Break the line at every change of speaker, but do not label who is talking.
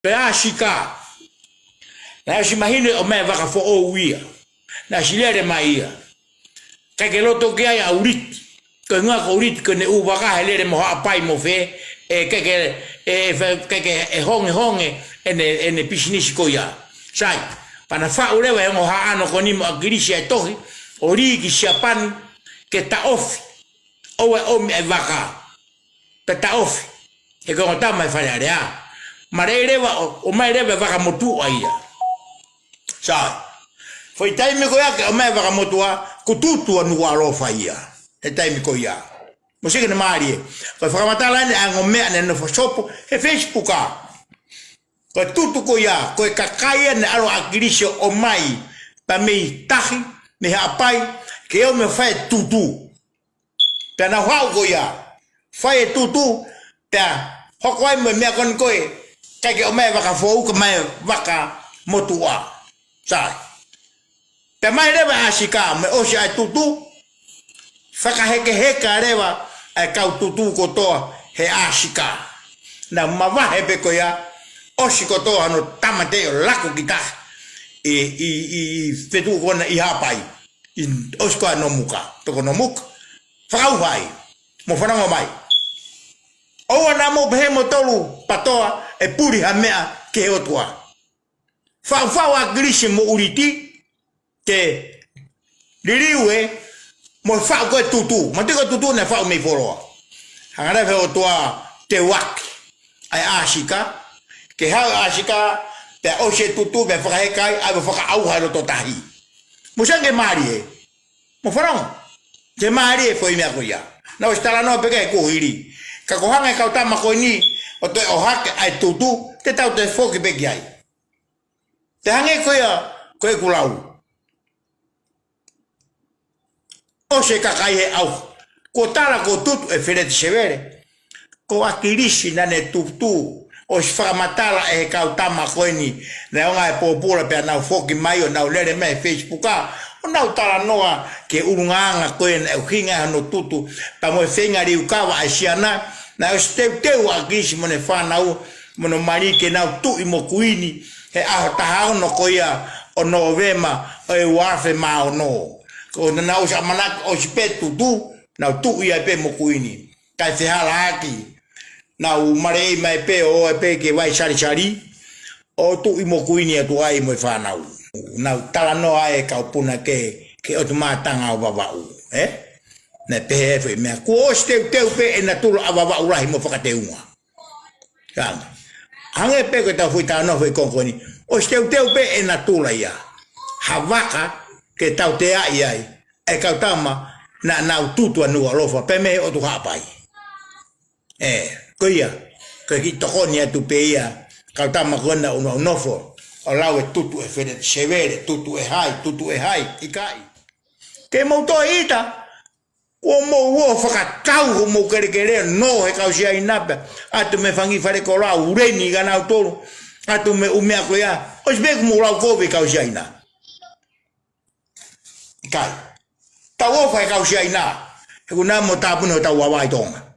pe ashika na shimahine o me vaka fo o wia na shilere maia ka ke loto ke ai aurit ko nga ko urit ko ne u vaka helere mo apai mo fe ke honge ene pisinishi ko ya sai pana fa ulewa ngo ha ano ko ni mo agirisi ai tohi ori ki siapan ke ta off o me vaka pe ta off e ko ta mai fa ya marereva o marereva vaka motu aia sai foi taime ko ya que o me vaka motu a kututu anu alo fa ia e taime ko ya mo se que ne marie ko fa matala ne ngo me ne no fosopo e Facebook a ko tutu ko ya ko kakaya ne alo agrisho o mai pa me tahi me apai que eu me fa tutu pe na hau ko ya fa tutu pe hokoi me kon ko cái o me vaka fo ko me vaka motua sai pe mai reva ashika me o sha tutu faka heka reva ai kau tutu ko to he ashika na mava he pe ko ya o shiko to ano tamate lako kita fetu ko na ihapai in osko no muka to ko no muka faka vai mo fana mo mai o na mo be mo tolu patoa e puri hamea ke otua fa wa grishi mo uriti ke liriwe mo fa ko tutu mo te ko tutu na fa me foro hangara fe otua te wak ai ashika ke ha ashika pe o she tutu be fa kai ai fa au ha to tahi mo sange marie mo farong je marie foi me akoya na o stala no pega ko hiri ka ko hanga ka tama ko ni o te o hak ai tutu te tau te foki be ai te hange ko ya ko e kulau o se ka kai he au ko tala ko tutu e fere severe ko akirishi na ne tutu o sframatala e ka tama ko ni na nga e popula pe na foki mai o na lere me Facebook o na tala noa ke urunganga ko en e hinga no tutu pa mo fenga ri ukawa asiana na teu agisi mo ne fana o mono mari ke na tu i mo kuini he a ta no ko ya o novema e wafe ma no ko na o samana o spetu tu na tu ia pe mo kuini ka se hala aki na o mare mai pe o pe ke vai chari o tu i mo kuini tu ai mo fana o na tala no ai ka puna ke o tu matanga o baba o na PF me ko ste teu pe na tu ababa urahi mo fakate uma kan hange pe ko ta fuita no foi konkoni o ste teu pe na tu la ya havaka ke tau te ai ai e ka tama na tutu anu alofa pe me o tu hapai ko ia ko ki to konia tu pe ia ka tama ko na no nofo o lawe tutu e fede severe tutu e hai ikai ke mo to ita o mo faka tau mo kere no e kausia inapa atu me fangi fare kola ureni gana tolo atu me umea ko ya os be mo la ko be kausia ina kai ta wo fa kausia ina e kuna mo ta puno ta wa vai tonga